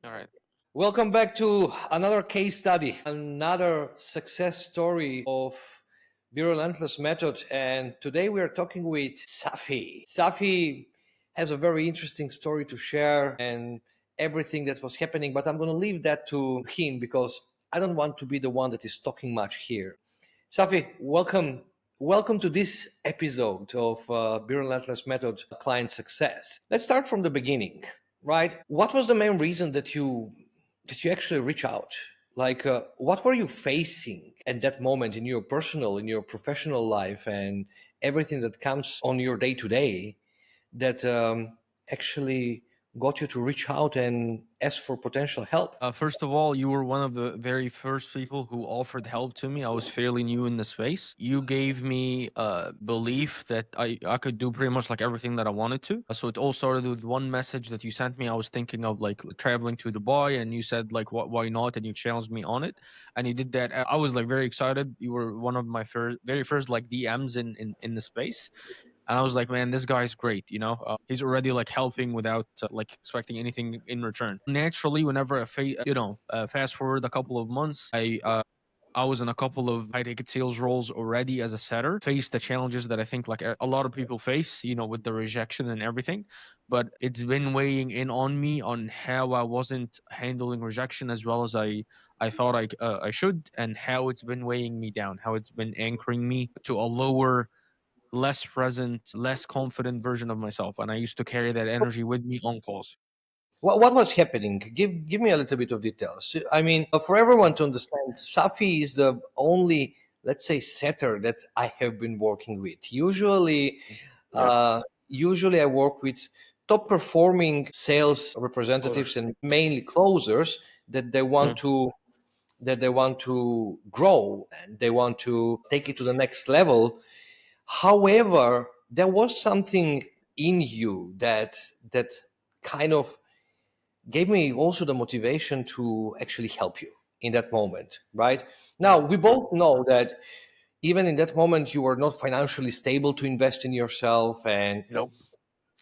All right. Welcome back to another case study, another success story of the relentless method. And today we are talking with Safei. Safei has a very interesting story to share and everything that was happening, but I'm going to leave that to him because I don't want to be the one that is talking much here. Safei, welcome. Welcome to this episode of Be Relentless Method Client Success. Let's start from the beginning, right? What was the main reason that you actually reach out? Like, what were you facing at that moment in your personal, in your professional life, and everything that comes on your day to day that actually got you to reach out and ask for potential help? First of all, you were one of the very first people who offered help to me. I was fairly new in the space. You gave me belief that I could do pretty much like everything that I wanted to. So it all started with one message that you sent me. I was thinking of like traveling to Dubai, and you said like, why not? And you challenged me on it, and you did that. I was like very excited. You were one of my very first like DMs in the space. And I was like, man, this guy's great. He's already like helping without like expecting anything in return. Naturally, whenever fast forward a couple of months, I was in a couple of high ticket sales roles already as a setter, faced the challenges that I think like a lot of people face, with the rejection and everything. But it's been weighing in on me on how I wasn't handling rejection as well as I thought I should, and how it's been weighing me down, how it's been anchoring me to a lower, less present, less confident version of myself. And I used to carry that energy with me on calls. What was happening? Give me a little bit of details. I mean, for everyone to understand, Safi is the only, let's say, setter that I have been working with. Yeah. Usually I work with top performing sales representatives Closers. and mainly closers that Mm. they want to grow and they want to take it to the next level. However, there was something in you that kind of gave me also the motivation to actually help you in that moment, right? Now, Mm. we both know that even in that moment, you were not financially stable to invest in yourself, and Nope.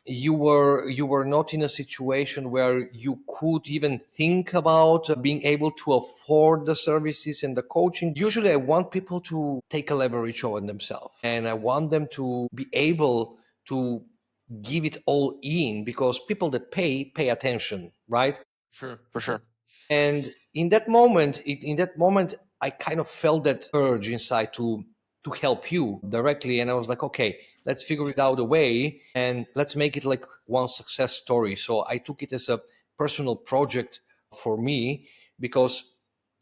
you were not in a situation where you could even think about being able to afford the services and the coaching. Usually I want people to take a leverage over themselves, and I want them to be able to give it all in, because people that pay attention, right? Sure. For sure. And in that moment I kind of felt that urge inside to help you directly, and I was like, okay, let's figure it out a way and let's make it like one success story. So I took it as a personal project for me, because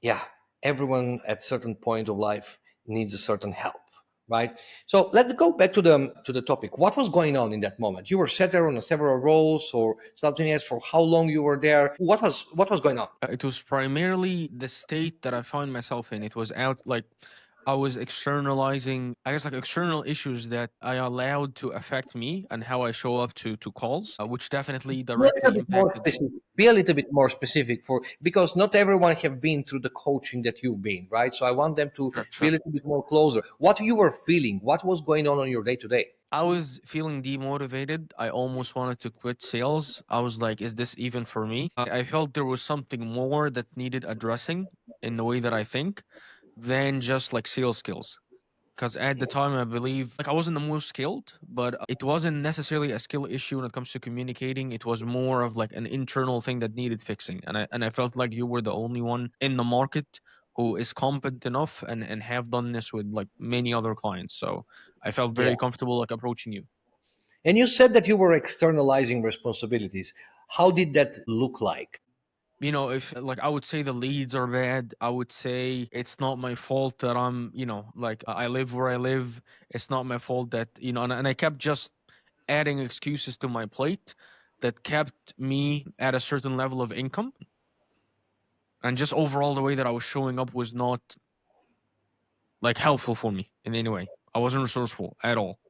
yeah, everyone at certain point of life needs a certain help, right? So let's go back to the topic. What was going on in that moment? You were set there on several roles or something else. For how long you were there? What was going on? It was primarily the state that I found myself in. It was out like I was externalizing, I guess, like external issues that I allowed to affect me and how I show up to calls, which definitely Be a little directly bit more impacted. specific. Be a little bit more specific, for because not everyone have been through the coaching that you've been, right? So I want them to Sure. be a Sure. little bit more closer. What you were feeling? What was going on your day to day? I was feeling demotivated. I almost wanted to quit sales. I was like, is this even for me? I felt there was something more that needed addressing in the way that I think than just like sales skills. Because at the time, I believe like I wasn't the most skilled, but it wasn't necessarily a skill issue when it comes to communicating. It was more of like an internal thing that needed fixing. And I felt like you were the only one in the market who is competent enough and have done this with like many other clients. So I felt Yeah. very comfortable like approaching you. And you said that you were externalizing responsibilities. How did that look like? If like I would say the leads are bad, I would say it's not my fault that like I live where I live. It's not my fault that, and I kept just adding excuses to my plate that kept me at a certain level of income. And just overall, the way that I was showing up was not like helpful for me in any way. I wasn't resourceful at all.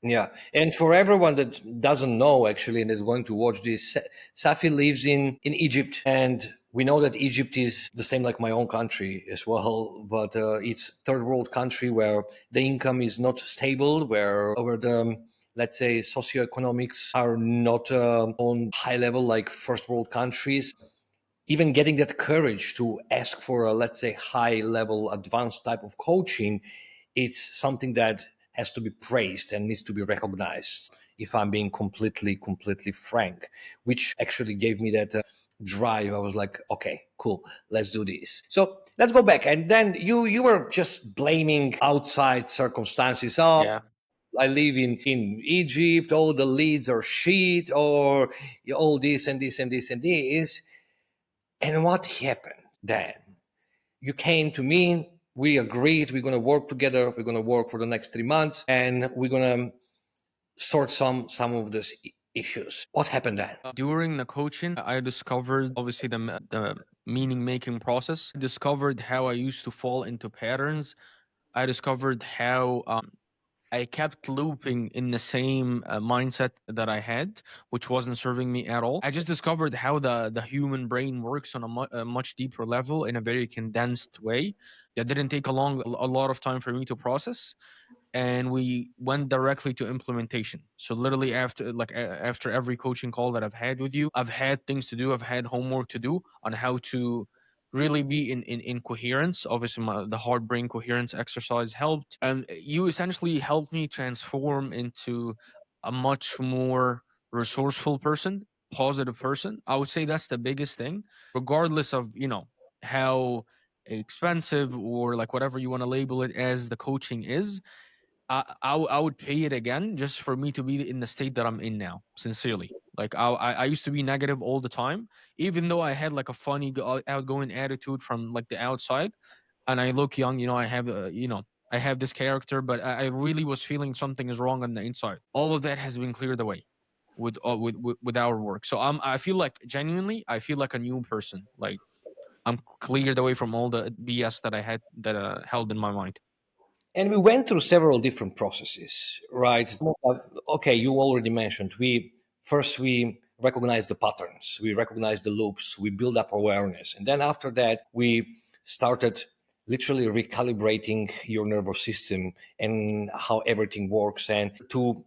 Yeah, and for everyone that doesn't know actually and is going to watch this, Safi lives in Egypt, and we know that Egypt is the same like my own country as well, but it's third world country where the income is not stable, where the let's say socioeconomics are not on high level like first world countries. even getting that courage to ask for a, let's say, high level advanced type of coaching, it's something that has to be praised and needs to be recognized, if I'm being completely frank, which actually gave me that drive. I was like, okay, cool, let's do this. So let's go back. And then you were just blaming outside circumstances. Oh, Yeah. I live in Egypt, all the leads are shit, or all this and this and this and this. And what happened then? You came to me, we agreed we're going to work together, we're going to work for the next 3 months, and we're going to sort some of these issues. What happened then? During the coaching, I discovered obviously the meaning making process. I discovered how I used to fall into patterns. I discovered how I kept looping in the same mindset that I had, which wasn't serving me at all. I just discovered how the human brain works on a much deeper level in a very condensed way that didn't take a lot of time for me to process, and we went directly to implementation. So literally after after every coaching call that I've had with you, I've had things to do, I've had homework to do on how to really be in coherence. Obviously the hard brain coherence exercise helped, and you essentially helped me transform into a much more resourceful person, positive person. I would say that's the biggest thing, regardless of how expensive or like whatever you want to label it as the coaching is. I would pay it again just for me to be in the state that I'm in now. Sincerely, like I used to be negative all the time, even though I had like a funny outgoing attitude from like the outside, and I look young. I have I have this character, but I really was feeling something is wrong on the inside. All of that has been cleared away with our work. So I feel like genuinely, I feel like a new person. Like I'm cleared away from all the BS that I had that held in my mind. And we went through several different processes, right? Okay, you already mentioned we recognize the patterns, we recognize the loops, we build up awareness, and then after that we started literally recalibrating your nervous system and how everything works, and to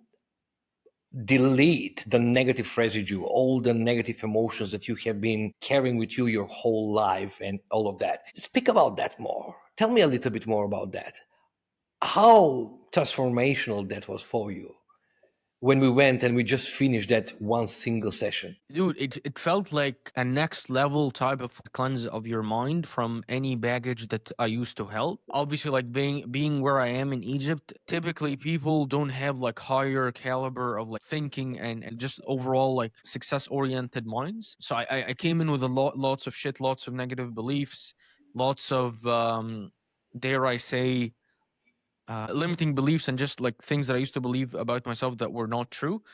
delete the negative residue, all the negative emotions that you have been carrying with you your whole life and all of that. Speak about that more. Tell me a little bit more about that. How transformational that was for you when we went and we just finished that one single session. Dude, it felt like a next level type of cleanse of your mind from any baggage that I used to help. Obviously, like being where I am in Egypt, typically people don't have like higher caliber of like thinking and just overall like success oriented minds. So I came in with lots of shit, lots of negative beliefs, lots of dare I say limiting beliefs, and just like things that I used to believe about myself that were not true.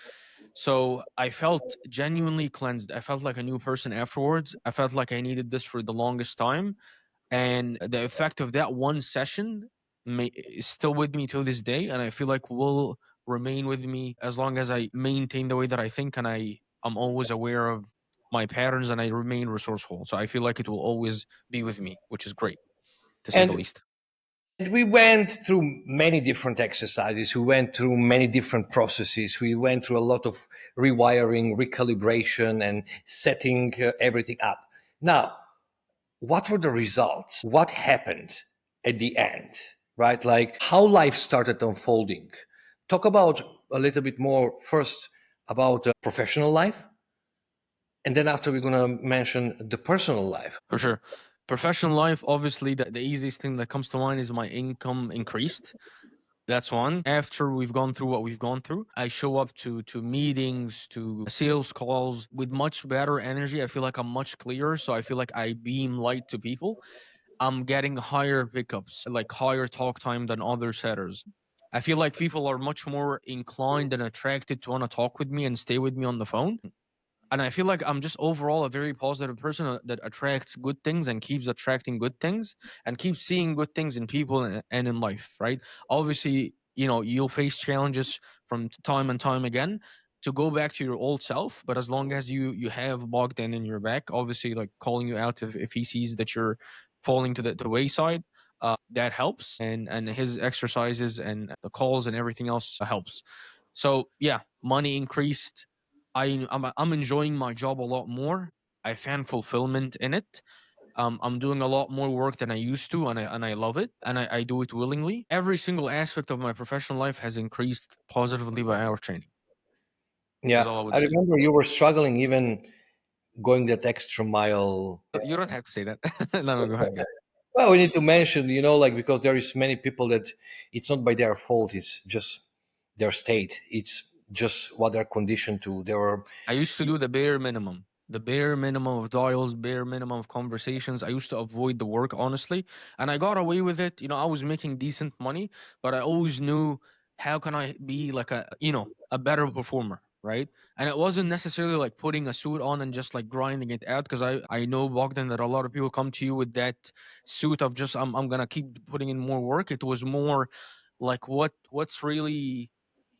So I felt genuinely cleansed. I felt like a new person afterwards. I felt like I needed this for the longest time. And the effect of that one session is still with me till this day. And I feel like will remain with me as long as I maintain the way that I think, and I'm always aware of my patterns, and I remain resourceful. So I feel like it will always be with me, which is great to say the And least. we went through many different exercises. We went through many different processes. We went through a lot of rewiring, recalibration, and setting everything up. Now, what were the results? What happened at the end, right? Like how life started unfolding. Talk about a little bit more first about professional life, and then after we're going to mention the personal life. For sure. Professional life, obviously, the easiest thing that comes to mind is my income increased. That's one. After we've gone through what we've gone through, I show up to meetings, to sales calls with much better energy. I feel like I'm much clearer, so I feel like I beam light to people. I'm getting higher pickups, like higher talk time than other setters. I feel like people are much more inclined and attracted to want to talk with me and stay with me on the phone, and I feel like I'm just overall a very positive person that attracts good things and keeps attracting good things and keeps seeing good things in people and in life, right? Obviously, you'll face challenges from time and time again to go back to your old self, but as long as you have Bogdan in your back, obviously like calling you out if he sees that you're falling to the wayside, that helps, and his exercises and the calls and everything else helps. So yeah, money increased. I'm enjoying my job a lot more. I found fulfillment in it. I'm doing a lot more work than I used to, and I love it, and I do it willingly. Every single aspect of my professional life has increased positively by our training. Is Yeah, all I would I say. remember you were struggling even going that extra mile. You don't have to say that. No, no, go ahead. Well, we need to mention, like because there is many people that it's not by their fault. It's just their state. It's just what they're conditioned to. They were, I used to do the bare minimum of dials, bare minimum of conversations. I used to avoid the work, honestly, and I got away with it. I was making decent money, but I always knew how can I be like a better performer, right? And it wasn't necessarily like putting a suit on and just like grinding it out, because I know, Bogdan, that a lot of people come to you with that suit of just I'm gonna keep putting in more work. It was more like what's really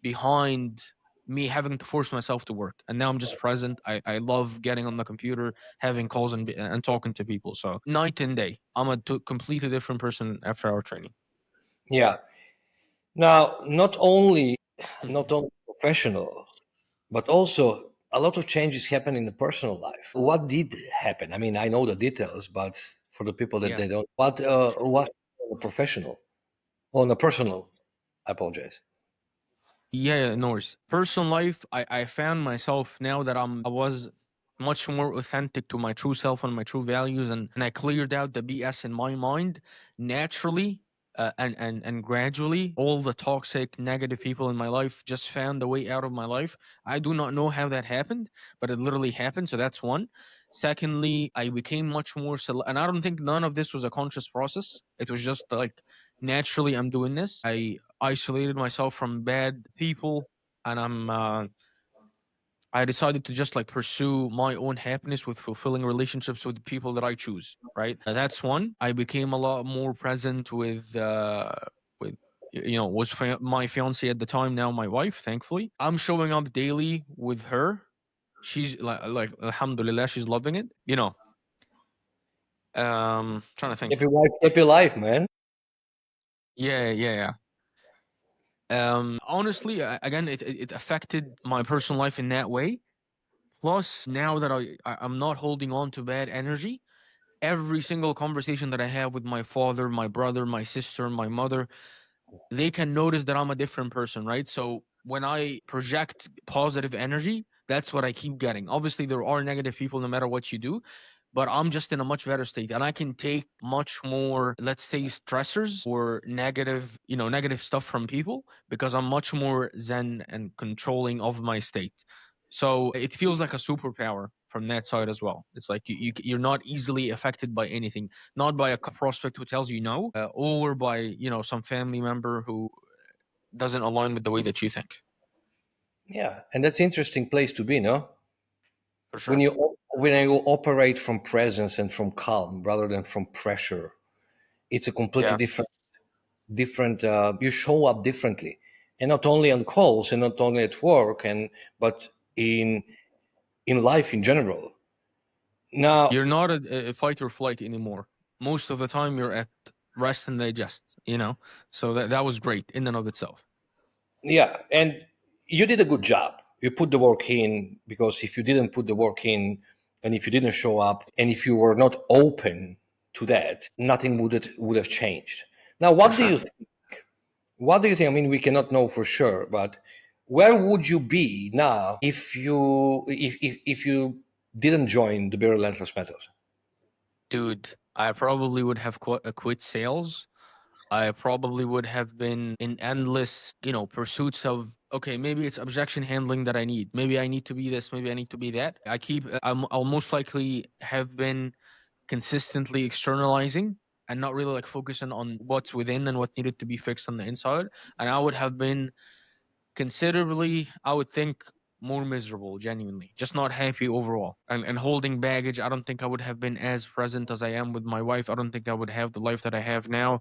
behind me having to force myself to work, and now I'm just present. I love getting on the computer, having calls, and talking to people. So night and day, I'm a completely different person after our training. yeah. Now, not only professional, but also a lot of changes happen in the personal life. What did happen? I mean, I know the details, but for the people that Yeah. they don't, what on a professional, on a personal, I apologize. Yeah, yeah, no worries. Personal life, I found myself now that I was much more authentic to my true self and my true values, and I cleared out the BS in my mind naturally. And gradually, all the toxic, negative people in my life just found a way out of my life. I do not know how that happened, but it literally happened. So that's one. Secondly, I became much more, and I don't think none of this was a conscious process. It was just like naturally I'm doing this. I isolated myself from bad people, and I decided to just like pursue my own happiness with fulfilling relationships with the people that I choose, right? That's one. I became a lot more present with was my fiance at the time, now my wife, thankfully. I'm showing up daily with her. She's like alhamdulillah, she's loving it. Trying to think. Happy wife, happy life, man. Yeah, yeah, yeah. Honestly, again, it affected my personal life in that way. Plus, now that I'm not holding on to bad energy, every single conversation that I have with my father, my brother, my sister, my mother, they can notice that I'm a different person, right? So when I project positive energy, that's what I keep getting. Obviously, there are negative people no matter what you do, but I'm just in a much better state, and I can take much more, let's say, stressors or negative stuff from people, because I'm much more zen and controlling of my state. So it feels like a superpower from that side as well. It's like you're not easily affected by anything, not by a prospect who tells you no, or by some family member who doesn't align with the way that you think. Yeah, and that's interesting place to be, no? For When sure. you operate from presence and from calm rather than from pressure, it's a completely Yeah. different. You show up differently, and not only on calls and not only at work, but in in life in general. Now, You're not a fight or flight anymore. Most of the time, you're at rest and digest. So that was great in and of itself. yeah, and you did a good job. You put the work in, because if you didn't put the work in, and if you didn't show up, and if you were not open to that, nothing would have changed. Now, For what do sure. you what do you think? I mean, we cannot know for sure, but where would you be now if you didn't join the Be Relentless method? Dude, I probably would have quit sales. I probably would have been in endless, pursuits of, okay, maybe it's objection handling that I need. Maybe I need to be this. Maybe I need to be that. I'll most likely have been consistently externalizing and not really like focusing on what's within and what needed to be fixed on the inside. And I would have been considerably, I would think, more miserable, genuinely, just not happy overall, and holding baggage. I don't think I would have been as present as I am with my wife. I don't think I would have the life that I have now.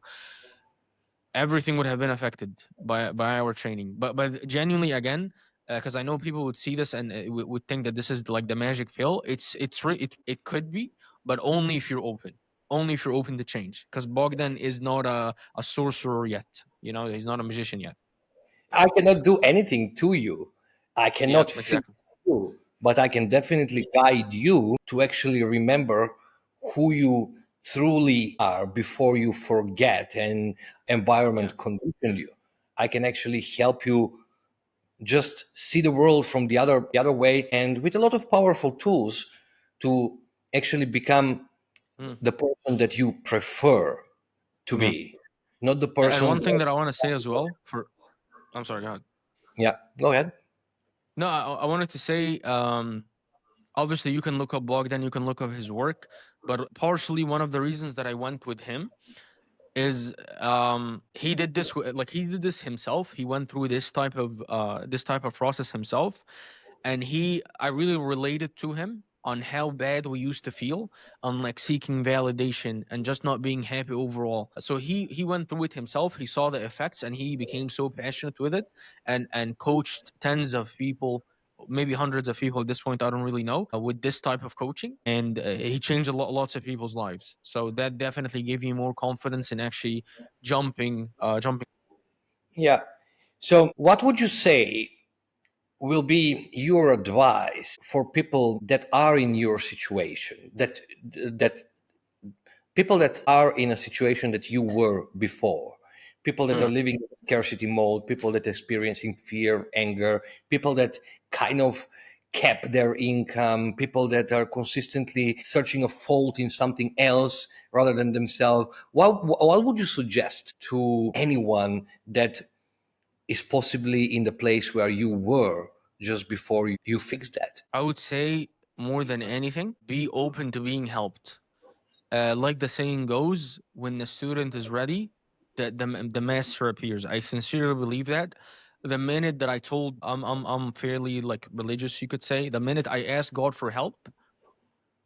Everything would have been affected by our training. But genuinely, again, because I know people would see this and would think that this is like the magic pill. It could be, but only if you're open. Only if you're open to change. Because Bogdan is not a sorcerer yet. He's not a magician yet. I cannot do anything to you. I Yeah, cannot fix exactly. you. but I can definitely guide you to actually remember who you truly are before you forget and Yeah. environment conditioned you. I can actually help you just see the world from the other way, and with a lot of powerful tools to actually become Mm. the person that you prefer to Yeah. be, not the And person one thing that, that I want to say as well for I'm sorry, go ahead. yeah, go ahead. No, I wanted to say, obviously you can look up Bogdan, you can look up his work, but partially one of the reasons that I went with him is he did this like he did this himself. He went through this type of process himself, and I really related to him on how bad we used to feel on like seeking validation and just not being happy overall. So he went through it himself. He saw the effects and he became so passionate with it, and coached tens of people, maybe hundreds of people at this point, I don't really know, with this type of coaching, and he changed lots of people's lives. So that definitely gave me more confidence in actually jumping. Yeah. So what would you say will be your advice for people that are in your situation, that people that are in a situation that you were before, people that are Mm. living in scarcity mode, people that are experiencing fear, anger, people that kind of cap their income, people that are consistently searching a fault in something else rather than themselves. What would you suggest to anyone that is possibly in the place where you were just before you fixed that? I would say more than anything, be open to being helped. Like the saying goes, when the student is ready, the master appears. I sincerely believe that. The minute that I told, I'm fairly like religious, you could say. The minute I asked God for help,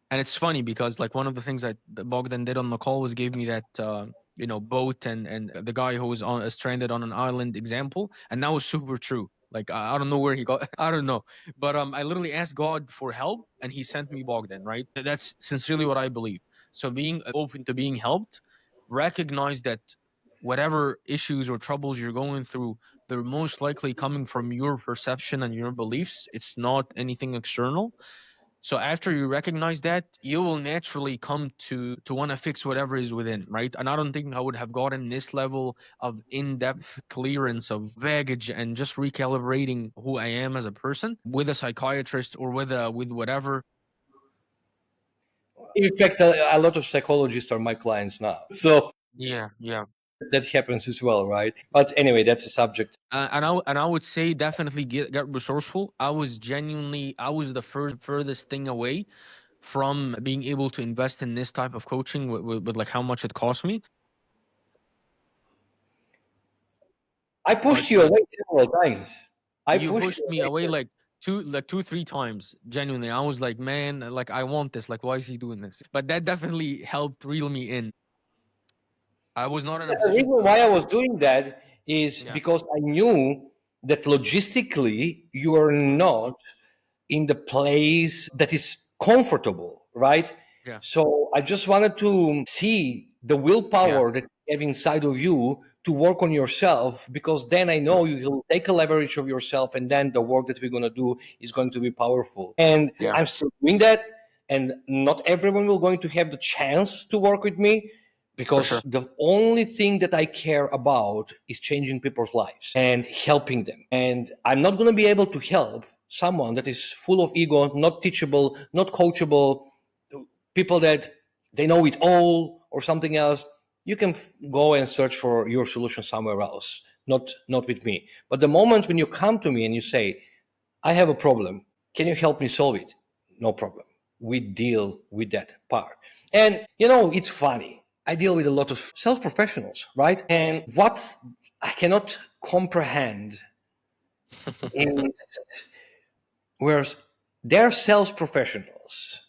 and it's funny because like one of the things that Bogdan did on the call was gave me that boat and the guy who was on stranded on an island example, and that was super true. Like I don't know where he got, I don't know, but I literally asked God for help, and He sent me Bogdan. Right, that's sincerely what I believe. So being open to being helped, recognize that whatever issues or troubles you're going through, they're most likely coming from your perception and your beliefs. It's not anything external. So after you recognize that, you will naturally come to want to fix whatever is within, right? And I don't think I would have gotten this level of in-depth clearance of baggage and just recalibrating who I am as a person with a psychiatrist or with whatever. In fact, a lot of psychologists are my clients now. So Yeah, yeah. that happens as well, right? But anyway, that's a subject. And I would say definitely get resourceful. I was the furthest thing away from being able to invest in this type of coaching with like how much it cost me. I But pushed you away several times. I you pushed pushed you me away. away like two, 3 times. Genuinely, I was like, man, like I want this. Like, why is he doing this? But that definitely helped reel me in. I was not in a The position. reason why I was doing that is Yeah, because I knew that logistically you are not in the place that is comfortable, right? yeah, So I just wanted to see the yeah, willpower that you have inside of you to work on yourself, because then I mm, know you will take a leverage of yourself, and then the work that we're going to do is going to be powerful. And yeah, I'm still doing that. And not everyone will going to have the chance to work with me, for because sure. the only thing that I care about is changing people's lives and helping them. And I'm not going to be able to help someone that is full of ego, not teachable, not coachable, people that they know it all or something else. You can go and search for your solution somewhere else, not with me. But the moment when you come to me and you say, I have a problem, can you help me solve it? No problem. We deal with that part. And it's funny. I deal with a lot of sales professionals, right? And what I cannot comprehend is, whereas they're sales professionals,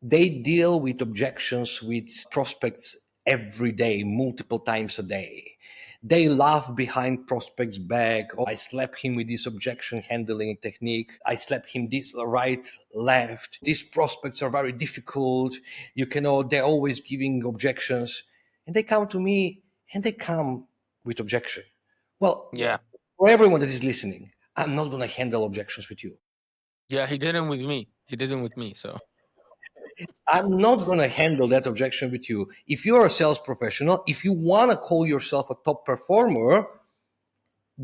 they deal with objections with prospects every day, multiple times a day. They laugh behind prospects' back. Oh, I slap him with this objection handling technique. I slap him this right, left. These prospects are very difficult. They're always giving objections. And they come to me and they come with objection. Well, Yeah, for everyone that is listening, I'm not going to handle objections with you. Yeah, he didn't with me. He didn't with me. So I'm not going to handle that objection with you. If you're a sales professional, if you want to call yourself a top performer,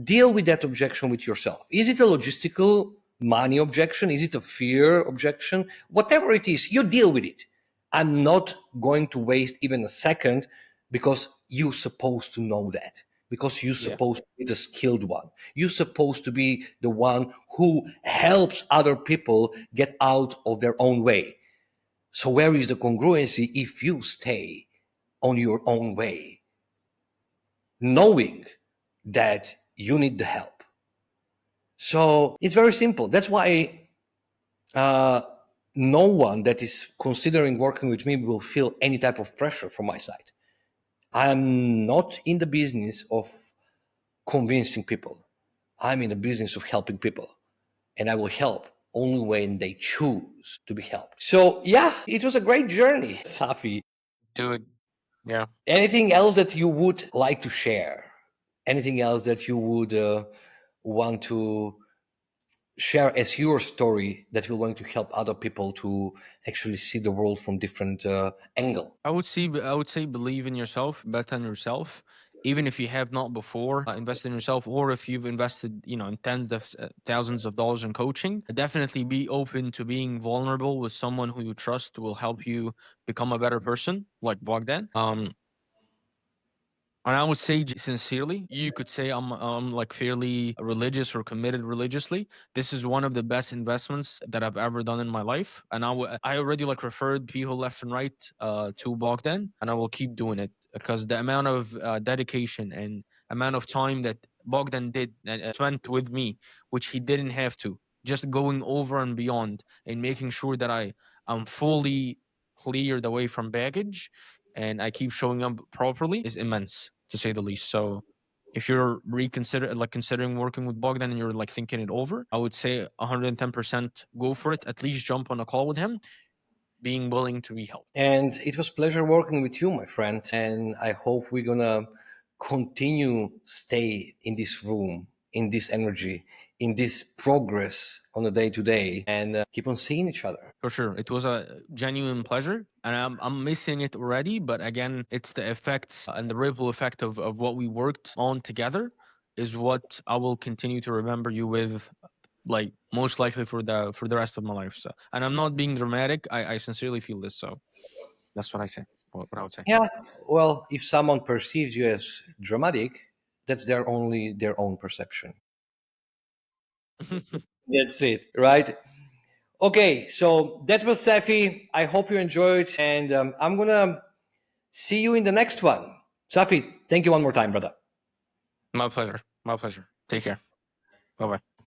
deal with that objection with yourself. Is it a logistical money objection? Is it a fear objection? Whatever it is, you deal with it. I'm not going to waste even a second because you're supposed to know that. Because you're yeah, supposed to be the skilled one. You're supposed to be the one who helps other people get out of their own way. So, where is the congruency if you stay on your own way, knowing that you need the help? So it's very simple. That's why uh, no one that is considering working with me will feel any type of pressure from my side. I'm not in the business of convincing people. I'm in the business of helping people, and I will help only when they choose to be helped. So yeah, it was a great journey, Safi. dude. Yeah. Anything else that you would like to share? Anything else that you would want to share as your story that will going to help other people to actually see the world from different angle? I would say believe in yourself, bet on yourself. Even if you have not before invested in yourself, or if you've invested, in tens of thousands of dollars in coaching, definitely be open to being vulnerable with someone who you trust will help you become a better person, like Bogdan. And I would say sincerely, you could say I'm like fairly religious or committed religiously. This is one of the best investments that I've ever done in my life, and I already like referred people left and right to Bogdan, and I will keep doing it because the amount of dedication and amount of time that Bogdan did and spent with me, which he didn't have to, just going over and beyond and making sure that I'm fully cleared away from baggage and I keep showing up properly is immense to say the least. So if you're considering working with Bogdan and you're like thinking it over, I would say 110% go for it. At least jump on a call with him, being willing to be helped. And it was pleasure working with you, my friend, and I hope we're gonna continue stay in this room, in this energy, in this progress on a day to day, and keep on seeing each other. For sure. It was a genuine pleasure. And I'm missing it already. But again, it's the effects and the ripple effect of what we worked on together is what I will continue to remember you with, like most likely for the rest of my life. So, and I'm not being dramatic. I sincerely feel this. So that's what I say. What I would say. Yeah, well, if someone perceives you as dramatic, that's their only their own perception. That's it, right? Okay, so that was Safi. I hope you enjoyed, and I'm gonna see you in the next one. Safi, thank you one more time, brother. My pleasure. My pleasure. Take care. Bye bye.